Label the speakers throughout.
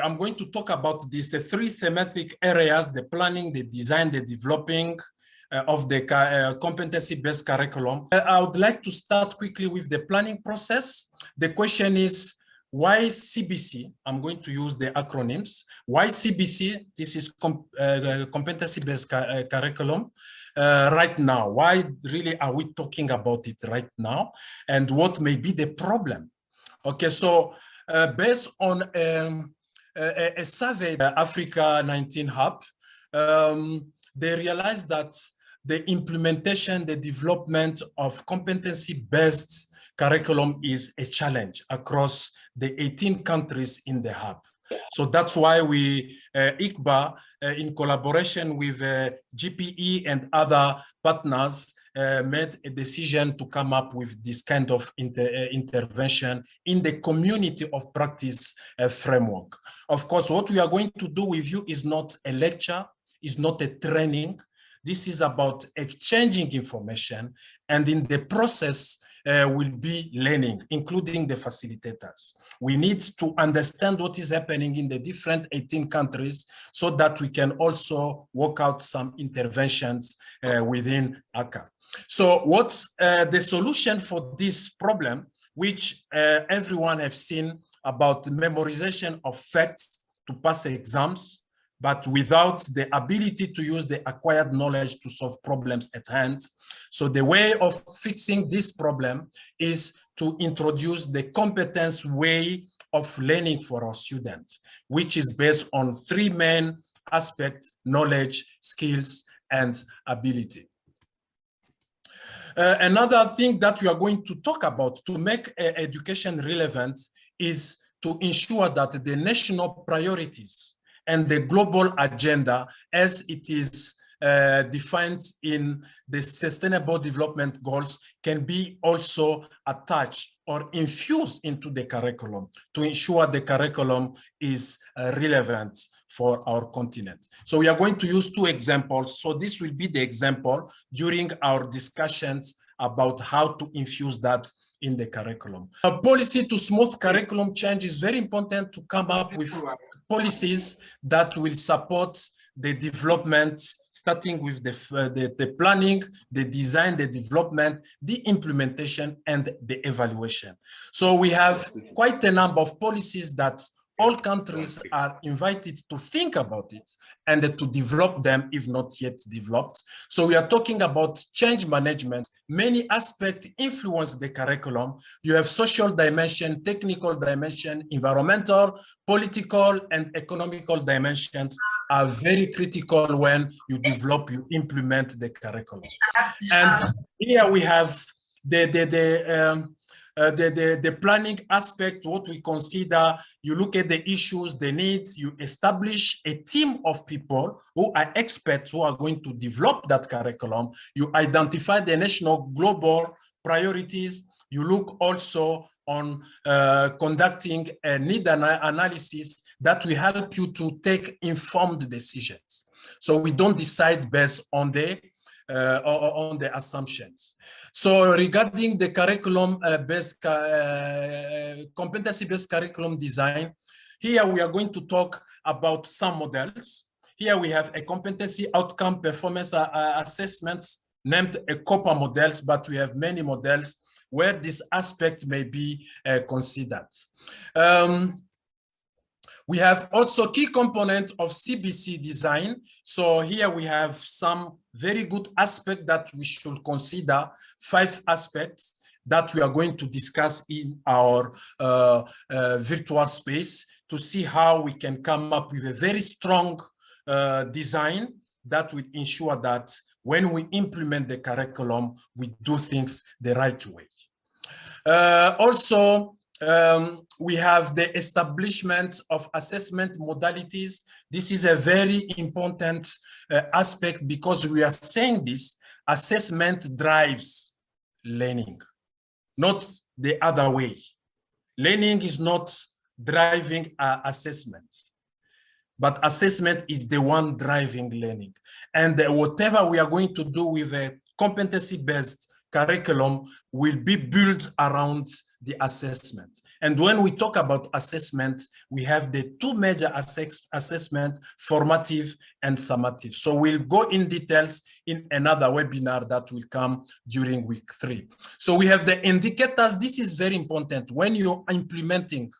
Speaker 1: I'm going to talk about these three thematic areas: the planning, the design, the developing of the competency-based curriculum. I would like to start quickly with the planning process. The question is, why CBC? I'm going to use the acronyms. Why CBC? This is competency-based curriculum right now. Why really are we talking about it right now? And what may be the problem? Okay, so based on a survey, Africa 19 Hub, they realized that the implementation, the development of competency-based curriculum is a challenge across the 18 countries in the hub. So that's why we, ICBA, in collaboration with GPE and other partners, made a decision to come up with this kind of intervention in the community of practice framework. Of course, what we are going to do with you is not a lecture, is not a training. This is about exchanging information, and in the process will be learning, including the facilitators. We need to understand what is happening in the different 18 countries so that we can also work out some interventions within ACA. So what's the solution for this problem, which everyone has seen about memorization of facts to pass exams, but without the ability to use the acquired knowledge to solve problems at hand. So the way of fixing this problem is to introduce the competence way of learning for our students, which is based on three main aspects: knowledge, skills, and ability. Another thing that we are going to talk about to make education relevant is to ensure that the national priorities and the global agenda, as it is defined in the Sustainable Development Goals, can be also attached or infused into the curriculum to ensure the curriculum is relevant for our continent. So we are going to use two examples. So this will be the example during our discussions about how to infuse that in the curriculum. A policy to smooth curriculum change is very important to come up with policies that will support the development, starting with the planning, the design, the development, the implementation, and the evaluation. So we have quite a number of policies that all countries are invited to think about it and to develop them, if not yet developed. So we are talking about change management. Many aspects influence the curriculum. You have social dimension, technical dimension, environmental, political, and economical dimensions are very critical when you develop, you implement the curriculum. And here we have the planning aspect, what we consider. You look at the issues, the needs, you establish a team of people who are experts who are going to develop that curriculum. You identify the national global priorities. You look also on conducting a need analysis that will help you to take informed decisions. So we don't decide based on the assumptions. So regarding the curriculum-based, competency-based curriculum design, here we are going to talk about some models. Here we have a competency outcome performance assessments named a COPA models, but we have many models where this aspect may be considered. We have also key component of CBC design. So here we have some very good aspects that we should consider, 5 aspects that we are going to discuss in our virtual space to see how we can come up with a very strong design that will ensure that when we implement the curriculum, we do things the right way. We have the establishment of assessment modalities. This is a very important aspect because we are saying this, assessment drives learning, not the other way. Learning is not driving assessment, but assessment is the one driving learning. And whatever we are going to do with a competency-based curriculum will be built around the assessment. And when we talk about assessment, we have the two major assessment, formative and summative. So we'll go in details in another webinar that will come during week 3. So we have the indicators. This is very important when you're implementing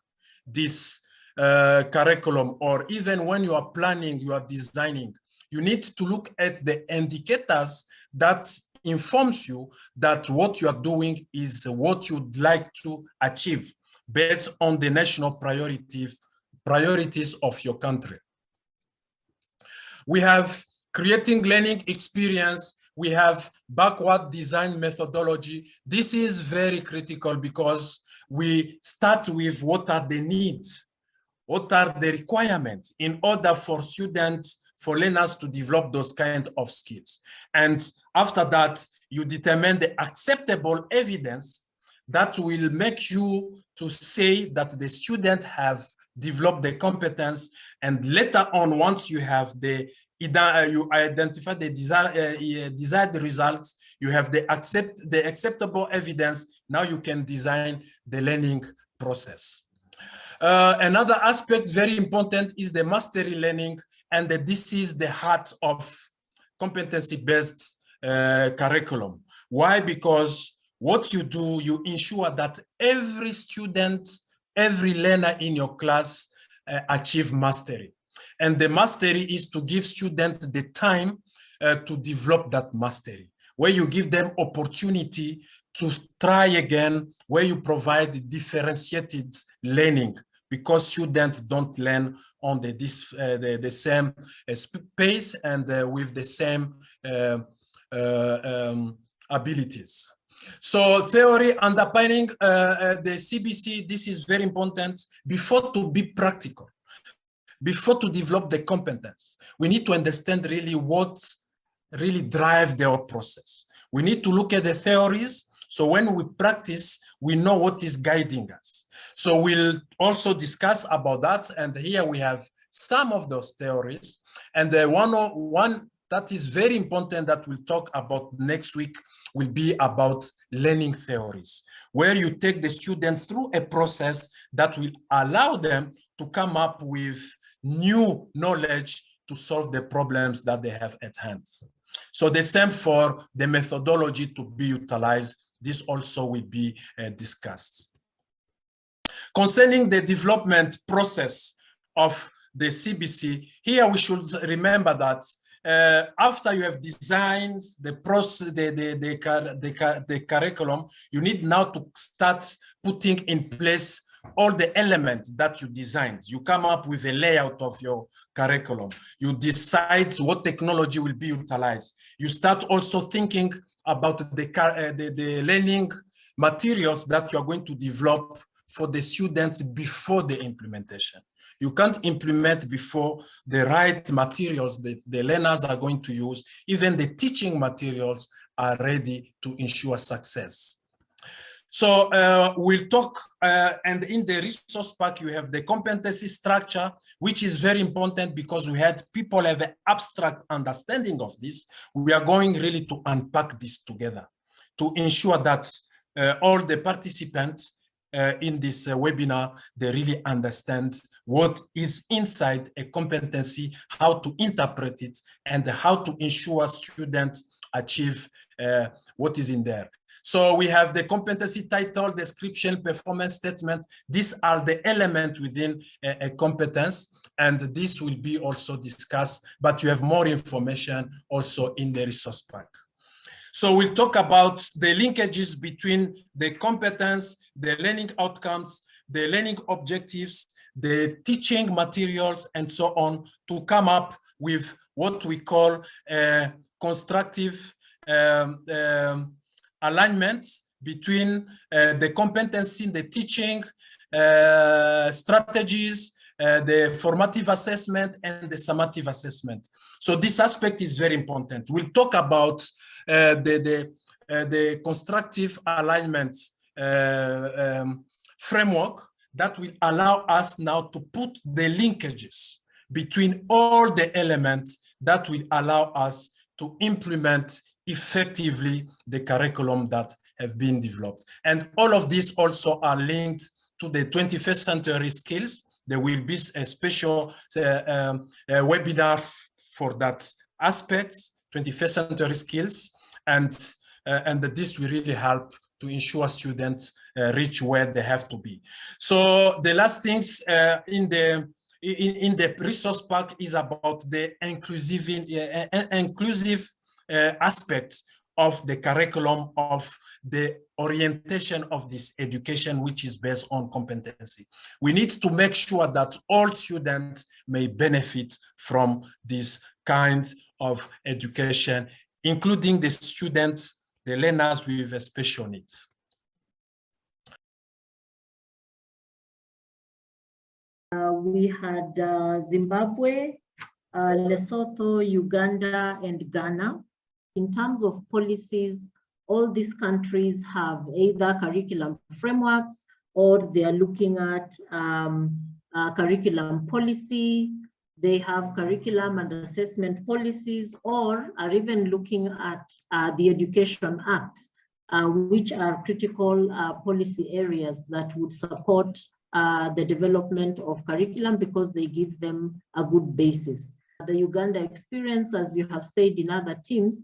Speaker 1: this curriculum, or even when you are planning, you are designing, you need to look at the indicators that informs you that what you are doing is what you'd like to achieve based on the national priorities of your country. We have creating learning experience. We have backward design methodology. This is very critical because we start with what are the needs, what are the requirements in order for students, for learners to develop those kind of skills. And after that, you determine the acceptable evidence that will make you to say that the student have developed the competence. And later on, once you have you identify the desired results, you have the acceptable evidence. Now you can design the learning process. Another aspect very important is the mastery learning, and this is the heart of competency-based curriculum. Why? Because what you do, you ensure that every student, every learner in your class achieve mastery. And the mastery is to give students the time to develop that mastery, where you give them opportunity to try again, where you provide differentiated learning, because students don't learn on the same pace and with the same abilities. So theory underpinning the CBC, this is very important. Before to be practical, before to develop the competence, we need to understand really what really drives the process. We need to look at the theories. So when we practice, we know what is guiding us. So we'll also discuss about that. And here we have some of those theories. And the one that is very important that we'll talk about next week will be about learning theories, where you take the student through a process that will allow them to come up with new knowledge to solve the problems that they have at hand. So the same for the methodology to be utilized. This also will be discussed. Concerning the development process of the CBC, here we should remember that after you have designed the process, the curriculum, you need now to start putting in place all the elements that you designed. You come up with a layout of your curriculum. You decide what technology will be utilized. You start also thinking about the learning materials that you are going to develop for the students before the implementation. You can't implement before the right materials that the learners are going to use. Even the teaching materials are ready to ensure success. So we'll talk, and in the resource pack, you have the competency structure, which is very important because we had people have an abstract understanding of this. We are going really to unpack this together to ensure that all the participants in this webinar, they really understand what is inside a competency, how to interpret it, and how to ensure students achieve what is in there. So we have the competency title, description, performance statement. These are the elements within a competence, and this will be also discussed, but you have more information also in the resource pack. So we'll talk about the linkages between the competence, the learning outcomes, the learning objectives, the teaching materials, and so on, to come up with what we call constructive alignments between the competency, the teaching strategies, the formative assessment, and the summative assessment. So this aspect is very important. We'll talk about the constructive alignment framework that will allow us now to put the linkages between all the elements that will allow us to implement effectively the curriculum that have been developed. And all of these also are linked to the 21st century skills. There will be a special webinar for that aspect, 21st century skills, and this will really help to ensure students reach where they have to be. So the last things in the resource pack is about the inclusive aspect of the curriculum, of the orientation of this education, which is based on competency. We need to make sure that all students may benefit from this kind of education, including the students, the learners with special needs.
Speaker 2: We had Zimbabwe, Lesotho, Uganda, and Ghana. In terms of policies, all these countries have either curriculum frameworks or they are looking at curriculum policy. They have curriculum and assessment policies, or are even looking at the Education Act, which are critical policy areas that would support the development of curriculum because they give them a good basis. The Uganda experience, as you have said in other teams,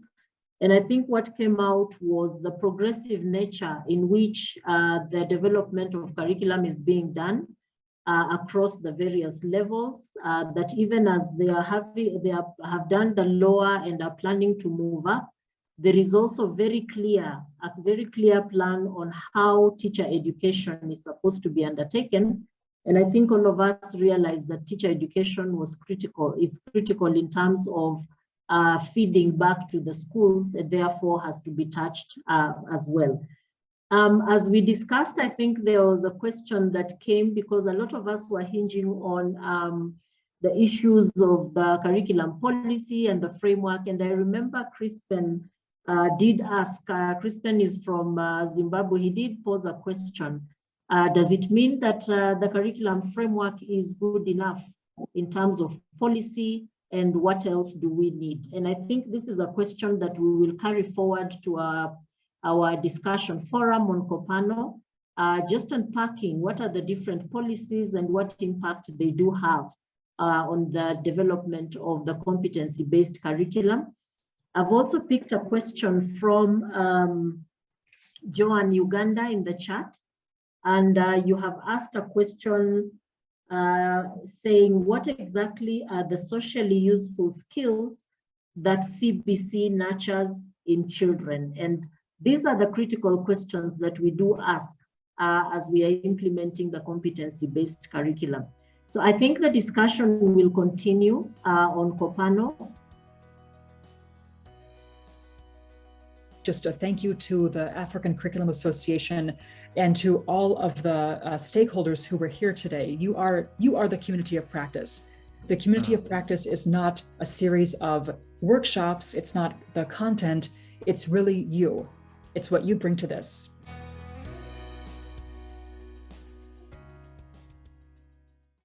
Speaker 2: and I think what came out was the progressive nature in which the development of curriculum is being done across the various levels, that even as they have done the lower and are planning to move up, there is also a very clear plan on how teacher education is supposed to be undertaken. And I think all of us realize that teacher education is critical in terms of feeding back to the schools, and therefore has to be touched as well. As we discussed, I think there was a question that came because a lot of us were hinging on the issues of the curriculum policy and the framework. And I remember Crispin did ask, Crispin is from Zimbabwe, he did pose a question. Does it mean that the curriculum framework is good enough in terms of policy, and what else do we need? And I think this is a question that we will carry forward to our discussion forum on Kopano, just unpacking what are the different policies and what impact they do have on the development of the competency-based curriculum. I've also picked a question from Joan Uganda in the chat, and you have asked a question saying, what exactly are the socially useful skills that CBC nurtures in children? And these are the critical questions that we do ask as we are implementing the competency-based curriculum. So I think the discussion will continue on Kopano.
Speaker 3: Just a thank you to the African Curriculum Association and to all of the stakeholders who were here today. You are the community of practice. The community of practice is not a series of workshops. It's not the content. It's really you. It's what you bring to this.